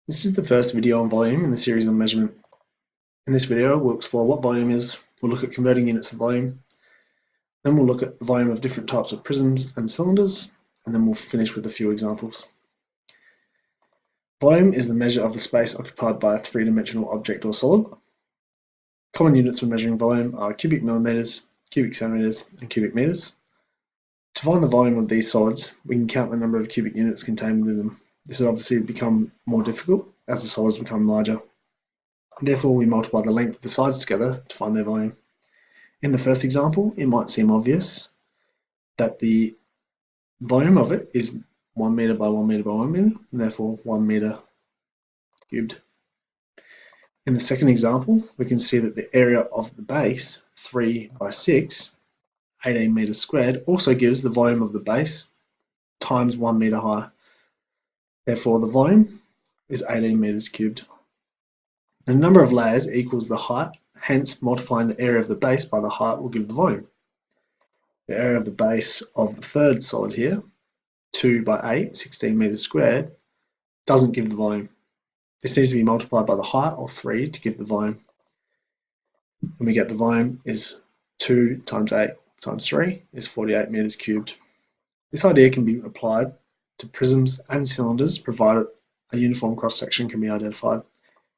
This is the first video on volume in the series on measurement. In this video, we'll explore what volume is, we'll look at converting units of volume, then we'll look at the volume of different types of prisms and cylinders, and then we'll finish with a few examples. Volume is the measure of the space occupied by a three-dimensional object or solid. Common units for measuring volume are cubic millimeters, cubic centimeters, and cubic meters. To find the volume of these solids, we can count the number of cubic units contained within them. This has obviously become more difficult as the solids become larger. Therefore, we multiply the length of the sides together to find their volume. In the first example, it might seem obvious that the volume of it is 1 meter by 1 meter by 1 meter, and therefore 1 meter cubed. In the second example, we can see that the area of the base, 3 by 6, 18 meters squared, also gives the volume of the base times 1 meter high. Therefore, the volume is 18 meters cubed. The number of layers equals the height, hence multiplying the area of the base by the height will give the volume. The area of the base of the third solid here, 2 by 8, 16 meters squared, doesn't give the volume. This needs to be multiplied by the height, or 3, to give the volume. And we get the volume is 2 times 8 times 3 is 48 meters cubed. This idea can be applied to prisms and cylinders provided a uniform cross-section can be identified.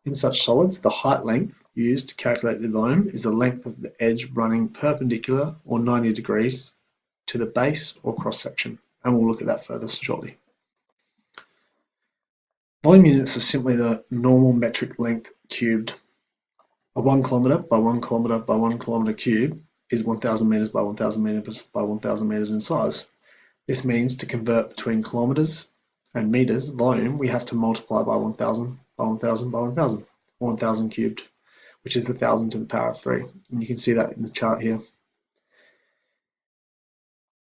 In such solids, the height length used to calculate the volume is the length of the edge running perpendicular or 90 degrees to the base or cross-section, and we'll look at that further shortly. Volume units are simply the normal metric length cubed. A 1 kilometer by 1 kilometer by 1 kilometer cube is 1,000 meters by 1,000 meters by 1,000 meters in size. This means to convert between kilometers and meters volume, we have to multiply by 1,000 by 1,000 by 1,000, or 1,000 cubed, which is 1,000 to the power of 3. And you can see that in the chart here.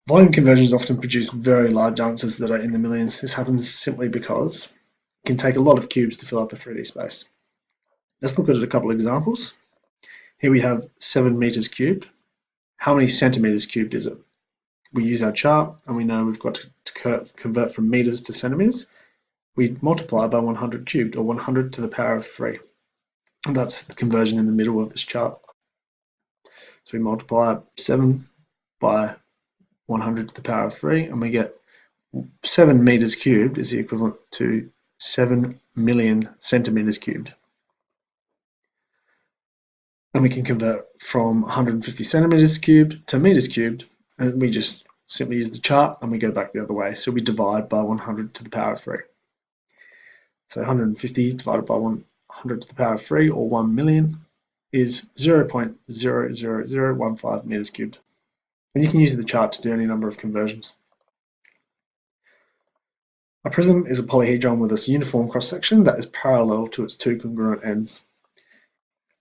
Volume conversions often produce very large answers that are in the millions. This happens simply because it can take a lot of cubes to fill up a 3D space. Let's look at a couple of examples. Here we have 7 meters cubed. How many centimeters cubed is it? We use our chart and we know we've got to convert from meters to centimeters. We multiply by 100 cubed, or 100 to the power of 3. And that's the conversion in the middle of this chart. So we multiply 7 by 100 to the power of 3, and we get 7 meters cubed is the equivalent to 7 million centimeters cubed. And we can convert from 150 centimeters cubed to meters cubed, and we just simply use the chart and we go back the other way. So we divide by 100 to the power of 3. So 150 divided by 100 to the power of 3, or 1 million, is 0.00015 meters cubed. And you can use the chart to do any number of conversions. A prism is a polyhedron with a uniform cross-section that is parallel to its two congruent ends.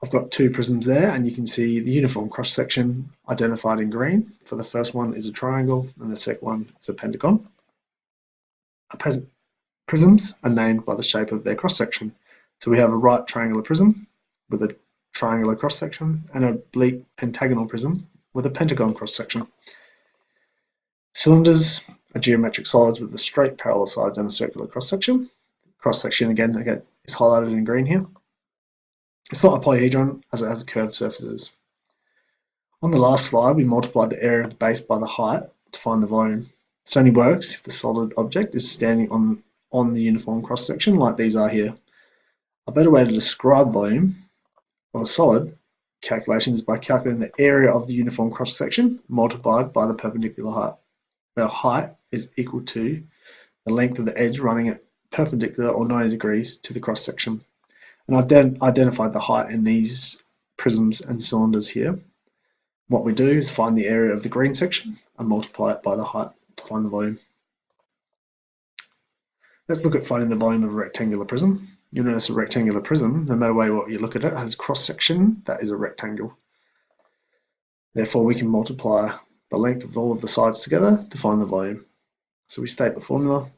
I've got two prisms there, and you can see the uniform cross-section identified in green. For the first one is a triangle, and the second one is a pentagon. Prisms are named by the shape of their cross-section. So we have a right triangular prism with a triangular cross-section, and an oblique pentagonal prism with a pentagon cross-section. Cylinders are geometric solids with a straight parallel sides and a circular cross-section. Cross-section again is highlighted in green here. It's not a polyhedron as it has curved surfaces. On the last slide, we multiplied the area of the base by the height to find the volume. This only works if the solid object is standing on the uniform cross-section like these are here. A better way to describe volume of a solid calculation is by calculating the area of the uniform cross-section multiplied by the perpendicular height, where height is equal to the length of the edge running at perpendicular or 90 degrees to the cross-section. And I've identified the height in these prisms and cylinders here. What we do is find the area of the green section and multiply it by the height to find the volume. Let's look at finding the volume of a rectangular prism. You'll notice a rectangular prism, no matter what you look at it, has cross-section that is a rectangle. Therefore, we can multiply the length of all of the sides together to find the volume. So we state the formula,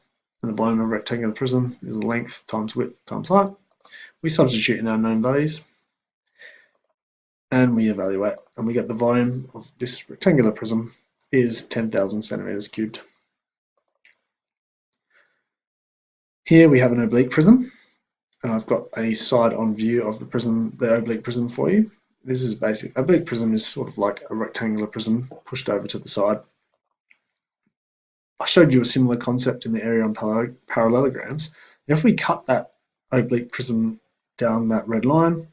and the volume of a rectangular prism is the length times width times height. We substitute in our known values, and we evaluate, and we get the volume of this rectangular prism is 10,000 centimeters cubed. Here we have an oblique prism. and I've got a side-on view of the prism, the oblique prism for you. This is basic. Oblique prism is sort of like a rectangular prism pushed over to the side. I showed you a similar concept in the area on parallelograms. If we cut that oblique prism down that red line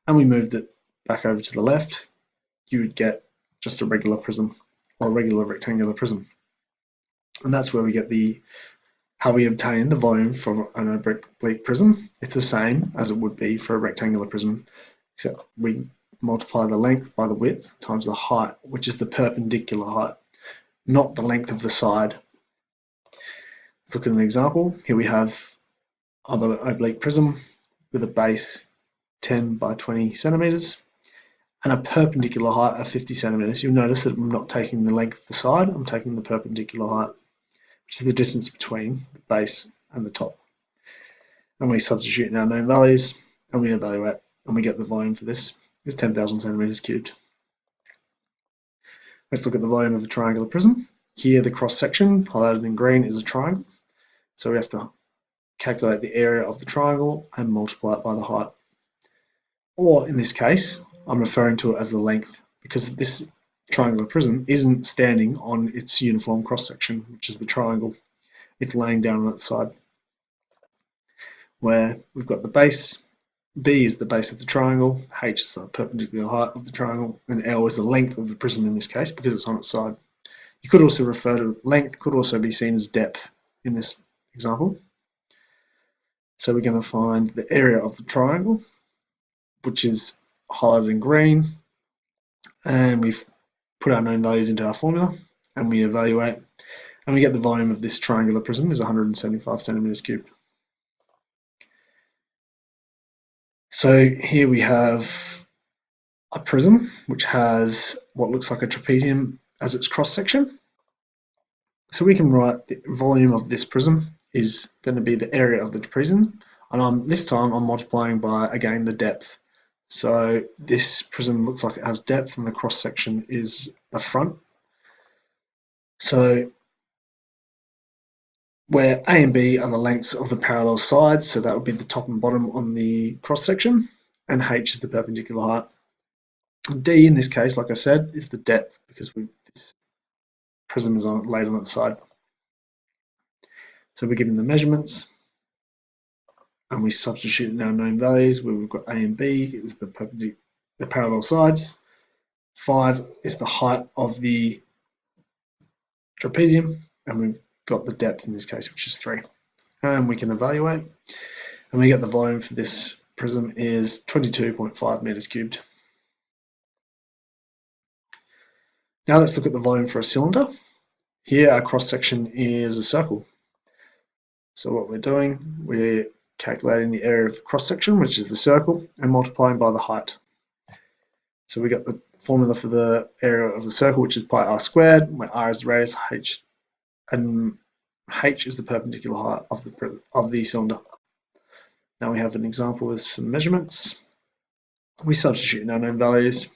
and we moved it back over to the left, you would get just a regular prism or a regular rectangular prism. And that's where we get how we obtain the volume from an oblique prism. It's the same as it would be for a rectangular prism, except we multiply the length by the width times the height, which is the perpendicular height, not the length of the side. Let's look at an example. Here we have an oblique prism with a base 10 by 20 centimeters and a perpendicular height of 50 centimeters. You'll notice that I'm not taking the length of the side, I'm taking the perpendicular height, which is the distance between the base and the top. And we substitute in our known values and we evaluate, and we get the volume for this is 10,000 centimeters cubed. Let's look at the volume of a triangular prism. Here the cross section highlighted in green is a triangle, so we have to calculate the area of the triangle and multiply it by the height. Or in this case, I'm referring to it as the length because this triangular prism isn't standing on its uniform cross section, which is the triangle. It's laying down on its side. Where we've got the base, B is the base of the triangle, H is the perpendicular height of the triangle, and L is the length of the prism in this case because it's on its side. You could also refer to length, could also be seen as depth in this example. So we're going to find the area of the triangle, which is highlighted in green, and we've put our known values into our formula, and we evaluate, and we get the volume of this triangular prism is 175 centimeters cubed. So here we have a prism which has what looks like a trapezium as its cross section. So we can write the volume of this prism is going to be the area of the trapezium, and this time I'm multiplying by, again, the depth. So this prism looks like it has depth and the cross section is the front. So where A and B are the lengths of the parallel sides, so that would be the top and bottom on the cross section, and H is the perpendicular height. D in this case, like I said, is the depth because this prism is laid on its side. So we're given the measurements and we substitute in our known values where we've got A and B is the parallel sides. 5 is the height of the trapezium, and we've got the depth in this case, which is 3. And we can evaluate, and we get the volume for this prism is 22.5 meters cubed. Now let's look at the volume for a cylinder. Here our cross section is a circle. So what we're doing, we're calculating the area of the cross section, which is the circle, and multiplying by the height. So we got the formula for the area of the circle, which is pi r squared, where r is the radius, and h is the perpendicular height of the cylinder. Now we have an example with some measurements. We substitute in our known values,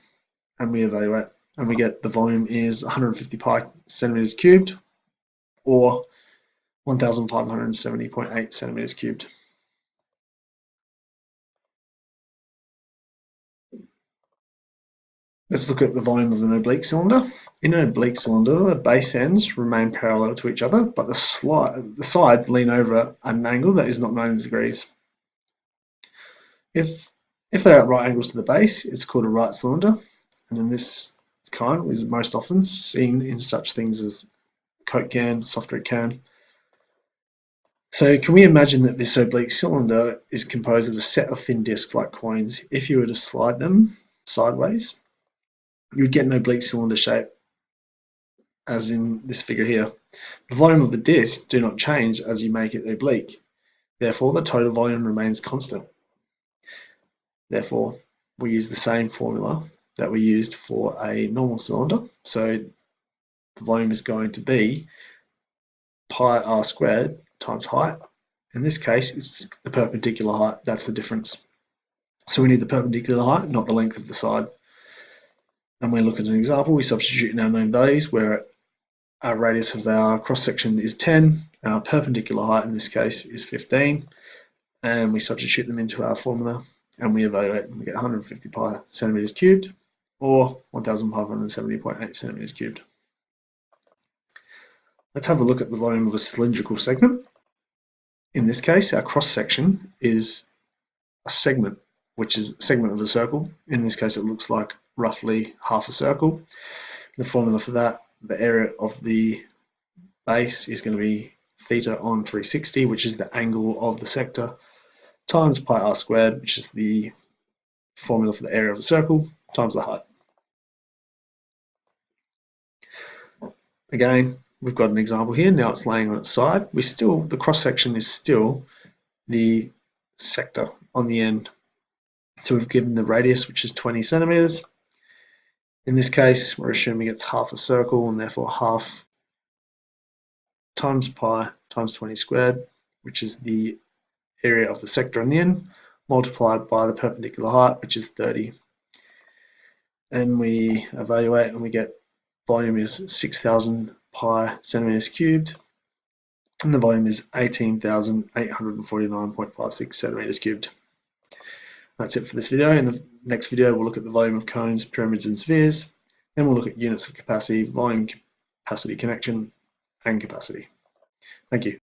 and we evaluate, and we get the volume is 150 pi centimeters cubed, or 1,570.8 centimeters cubed. Let's look at the volume of an oblique cylinder. In an oblique cylinder, the base ends remain parallel to each other, but the sides lean over an angle that is not 90 degrees. If they're at right angles to the base, it's called a right cylinder, and in this kind is most often seen in such things as Coke can, soft drink can. So can we imagine that this oblique cylinder is composed of a set of thin discs like coins? If you were to slide them sideways, you would get an oblique cylinder shape, as in this figure here. The volume of the disc do not change as you make it oblique. Therefore, the total volume remains constant. Therefore, we use the same formula that we used for a normal cylinder. So the volume is going to be pi r squared times height. In this case, it's the perpendicular height. That's the difference. So we need the perpendicular height, not the length of the side. And we look at an example. We substitute in our known values where our radius of our cross section is 10, and our perpendicular height in this case is 15. and we substitute them into our formula, and we evaluate, and we get 150 pi centimeters cubed, or 1570.8 centimeters cubed. Let's have a look at the volume of a cylindrical segment. In this case, our cross section is a segment, which is a segment of a circle. In this case, it looks like roughly half a circle. The formula for that, the area of the base is going to be theta on 360, which is the angle of the sector, times pi r squared, which is the formula for the area of a circle, times the height. Again, we've got an example here. Now it's laying on its side. The cross section is still the sector on the end. So we've given the radius, which is 20 centimeters. In this case, we're assuming it's half a circle, and therefore half times pi times 20 squared, which is the area of the sector on the end, multiplied by the perpendicular height, which is 30. And we evaluate, and we get volume is 6,000 pi centimeters cubed, and the volume is 18,849.56 centimeters cubed. That's it for this video. In the next video, we'll look at the volume of cones, pyramids, and spheres. Then we'll look at units of capacity, volume, capacity connection, and capacity. Thank you.